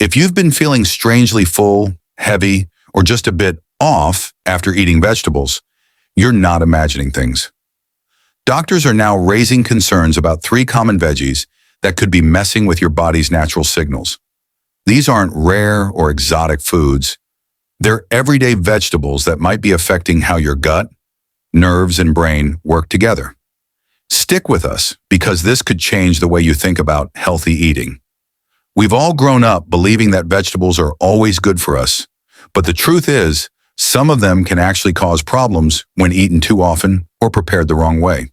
If you've been feeling strangely full, heavy, or just a bit off after eating vegetables, you're not imagining things. Doctors are now raising concerns about 3 common veggies that could be messing with your body's natural signals. These aren't rare or exotic foods. They're everyday vegetables that might be affecting how your gut, nerves, and brain work together. Stick with us because this could change the way you think about healthy eating. We've all grown up believing that vegetables are always good for us, but the truth is, some of them can actually cause problems when eaten too often or prepared the wrong way.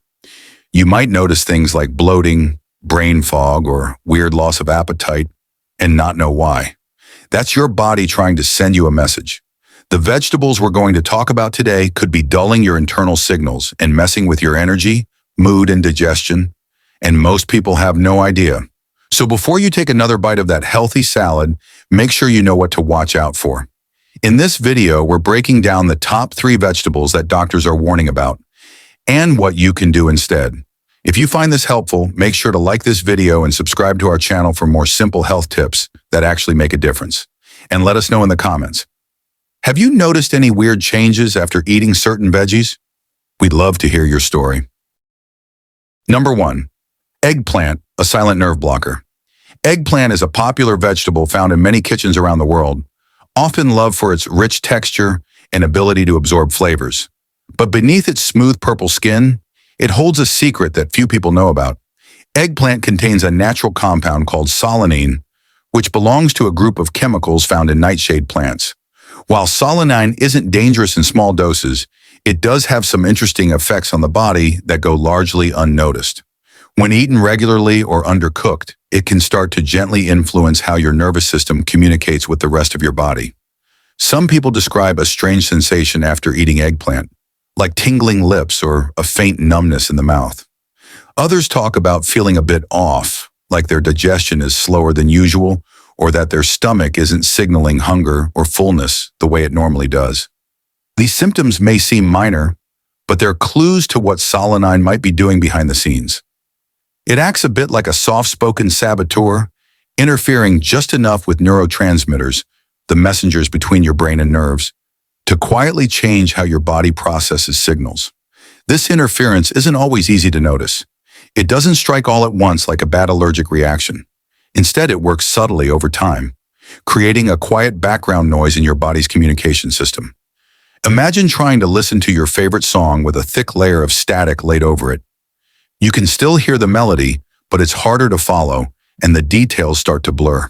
You might notice things like bloating, brain fog, or weird loss of appetite and not know why. That's your body trying to send you a message. The vegetables we're going to talk about today could be dulling your internal signals and messing with your energy, mood, and digestion, and most people have no idea. So before you take another bite of that healthy salad, make sure you know what to watch out for. In this video, we're breaking down the top 3 vegetables that doctors are warning about and what you can do instead. If you find this helpful, make sure to like this video and subscribe to our channel for more simple health tips that actually make a difference. And let us know in the comments. Have you noticed any weird changes after eating certain veggies? We'd love to hear your story. Number 1. Eggplant, a silent nerve blocker. Eggplant is a popular vegetable found in many kitchens around the world, often loved for its rich texture and ability to absorb flavors. But beneath its smooth purple skin, it holds a secret that few people know about. Eggplant contains a natural compound called solanine, which belongs to a group of chemicals found in nightshade plants. While solanine isn't dangerous in small doses, it does have some interesting effects on the body that go largely unnoticed. When eaten regularly or undercooked, it can start to gently influence how your nervous system communicates with the rest of your body. Some people describe a strange sensation after eating eggplant, like tingling lips or a faint numbness in the mouth. Others talk about feeling a bit off, like their digestion is slower than usual, or that their stomach isn't signaling hunger or fullness the way it normally does. These symptoms may seem minor, but they're clues to what solanine might be doing behind the scenes. It acts a bit like a soft-spoken saboteur, interfering just enough with neurotransmitters, the messengers between your brain and nerves, to quietly change how your body processes signals. This interference isn't always easy to notice. It doesn't strike all at once like a bad allergic reaction. Instead, it works subtly over time, creating a quiet background noise in your body's communication system. Imagine trying to listen to your favorite song with a thick layer of static laid over it. You can still hear the melody, but it's harder to follow, and the details start to blur.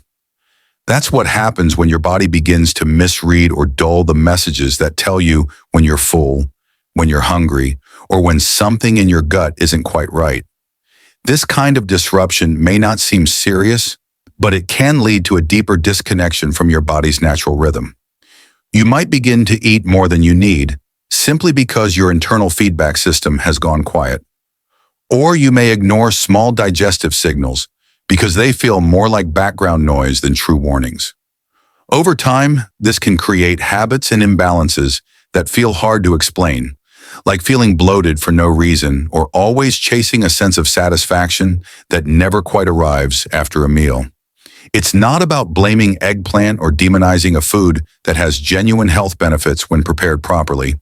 That's what happens when your body begins to misread or dull the messages that tell you when you're full, when you're hungry, or when something in your gut isn't quite right. This kind of disruption may not seem serious, but it can lead to a deeper disconnection from your body's natural rhythm. You might begin to eat more than you need, simply because your internal feedback system has gone quiet. Or you may ignore small digestive signals because they feel more like background noise than true warnings. Over time, this can create habits and imbalances that feel hard to explain, like feeling bloated for no reason or always chasing a sense of satisfaction that never quite arrives after a meal. It's not about blaming eggplant or demonizing a food that has genuine health benefits when prepared properly.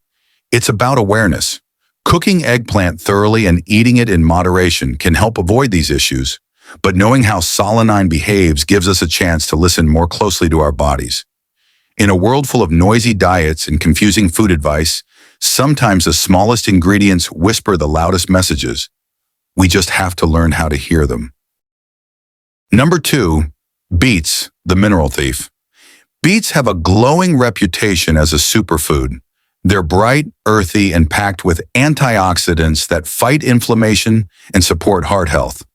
It's about awareness. Cooking eggplant thoroughly and eating it in moderation can help avoid these issues, but knowing how solanine behaves gives us a chance to listen more closely to our bodies. In a world full of noisy diets and confusing food advice, sometimes the smallest ingredients whisper the loudest messages. We just have to learn how to hear them. Number 2, beets, the mineral thief. Beets have a glowing reputation as a superfood. They're bright, earthy, and packed with antioxidants that fight inflammation and support heart health.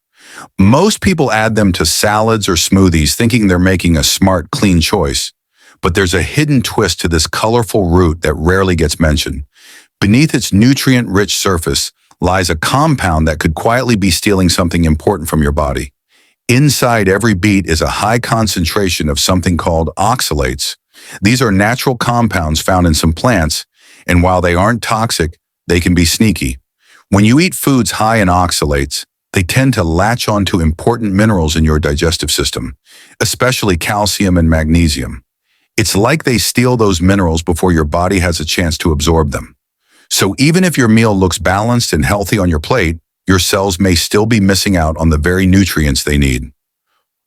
Most people add them to salads or smoothies thinking they're making a smart, clean choice. But there's a hidden twist to this colorful root that rarely gets mentioned. Beneath its nutrient-rich surface lies a compound that could quietly be stealing something important from your body. Inside every beet is a high concentration of something called oxalates. These are natural compounds found in some plants, and while they aren't toxic, they can be sneaky. When you eat foods high in oxalates, They tend to latch onto important minerals in your digestive system, especially calcium and magnesium. It's like they steal those minerals before your body has a chance to absorb them. So even if your meal looks balanced and healthy on your plate, your cells may still be missing out on the very nutrients they need.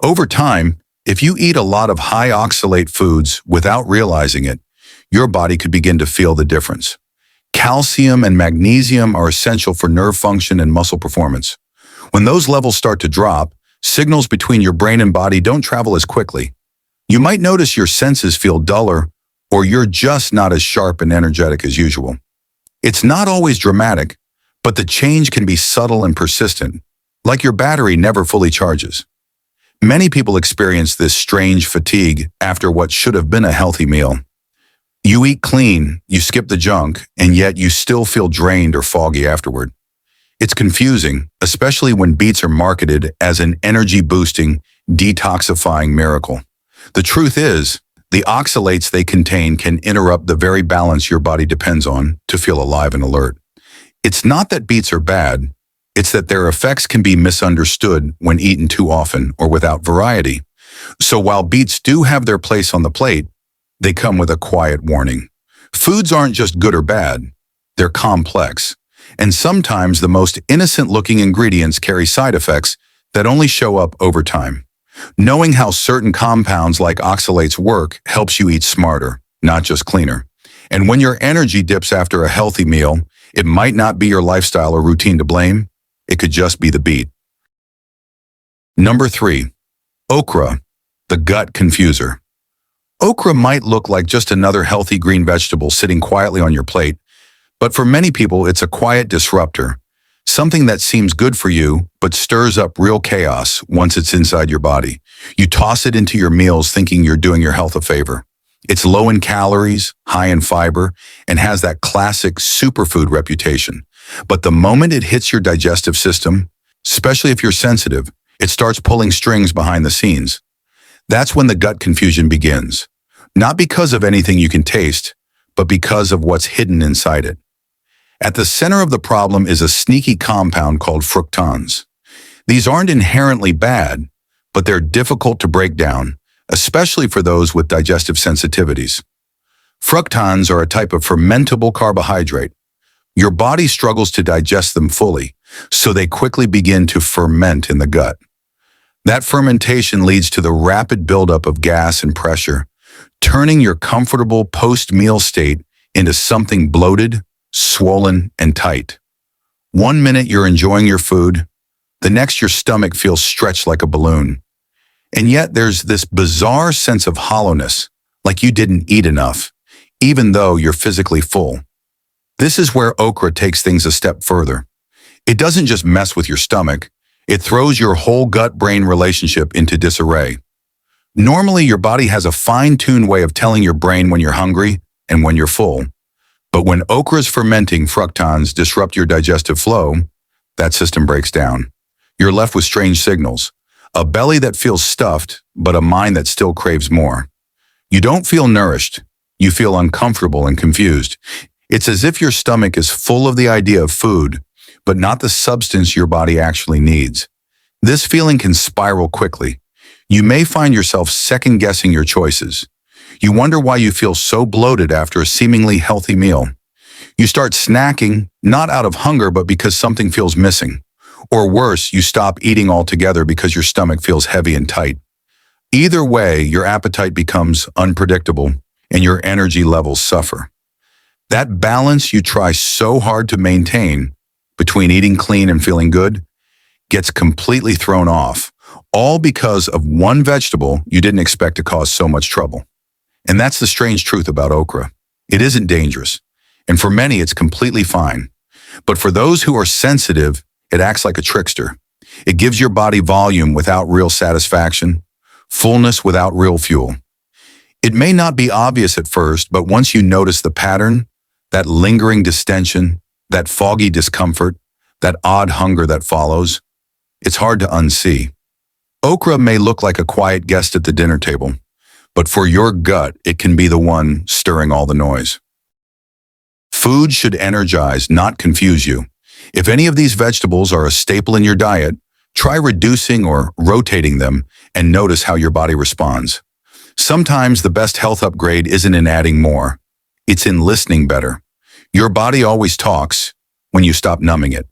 Over time, if you eat a lot of high oxalate foods without realizing it, your body could begin to feel the difference. Calcium and magnesium are essential for nerve function and muscle performance. When those levels start to drop, signals between your brain and body don't travel as quickly. You might notice your senses feel duller, or you're just not as sharp and energetic as usual. It's not always dramatic, but the change can be subtle and persistent, like your battery never fully charges. Many people experience this strange fatigue after what should have been a healthy meal. You eat clean, you skip the junk, and yet you still feel drained or foggy afterward. It's confusing, especially when beets are marketed as an energy-boosting, detoxifying miracle. The truth is, the oxalates they contain can interrupt the very balance your body depends on to feel alive and alert. It's not that beets are bad, it's that their effects can be misunderstood when eaten too often or without variety. So while beets do have their place on the plate, they come with a quiet warning. Foods aren't just good or bad, they're complex. And sometimes the most innocent-looking ingredients carry side effects that only show up over time. Knowing how certain compounds like oxalates work helps you eat smarter, not just cleaner. And when your energy dips after a healthy meal, it might not be your lifestyle or routine to blame. It could just be the beet. Number 3. Okra, the gut confuser. Okra might look like just another healthy green vegetable sitting quietly on your plate, but for many people it's a quiet disruptor, something that seems good for you but stirs up real chaos once it's inside your body. You toss it into your meals thinking you're doing your health a favor. It's low in calories, high in fiber, and has that classic superfood reputation. But the moment it hits your digestive system, especially if you're sensitive, it starts pulling strings behind the scenes. That's when the gut confusion begins. Not because of anything you can taste, but because of what's hidden inside it. At the center of the problem is a sneaky compound called fructans. These aren't inherently bad, but they're difficult to break down, especially for those with digestive sensitivities. Fructans are a type of fermentable carbohydrate. Your body struggles to digest them fully, so they quickly begin to ferment in the gut. That fermentation leads to the rapid buildup of gas and pressure, turning your comfortable post-meal state into something bloated, swollen, and tight. One minute you're enjoying your food, the next your stomach feels stretched like a balloon. And yet there's this bizarre sense of hollowness, like you didn't eat enough, even though you're physically full. This is where okra takes things a step further. It doesn't just mess with your stomach, it throws your whole gut-brain relationship into disarray. Normally, your body has a fine-tuned way of telling your brain when you're hungry and when you're full. But when okra's fermenting fructans disrupt your digestive flow, that system breaks down. You're left with strange signals. A belly that feels stuffed, but a mind that still craves more. You don't feel nourished. You feel uncomfortable and confused. It's as if your stomach is full of the idea of food, but not the substance your body actually needs. This feeling can spiral quickly. You may find yourself second-guessing your choices. You wonder why you feel so bloated after a seemingly healthy meal. You start snacking, not out of hunger, but because something feels missing. Or worse, you stop eating altogether because your stomach feels heavy and tight. Either way, your appetite becomes unpredictable and your energy levels suffer. That balance you try so hard to maintain between eating clean and feeling good gets completely thrown off, all because of one vegetable you didn't expect to cause so much trouble. And that's the strange truth about okra. It isn't dangerous, and for many it's completely fine. But for those who are sensitive, it acts like a trickster. It gives your body volume without real satisfaction, fullness without real fuel. It may not be obvious at first, but once you notice the pattern, that lingering distension, that foggy discomfort, that odd hunger that follows, it's hard to unsee. Okra may look like a quiet guest at the dinner table, but for your gut, it can be the one stirring all the noise. Food should energize, not confuse you. If any of these vegetables are a staple in your diet, try reducing or rotating them and notice how your body responds. Sometimes the best health upgrade isn't in adding more. It's in listening better. Your body always talks when you stop numbing it.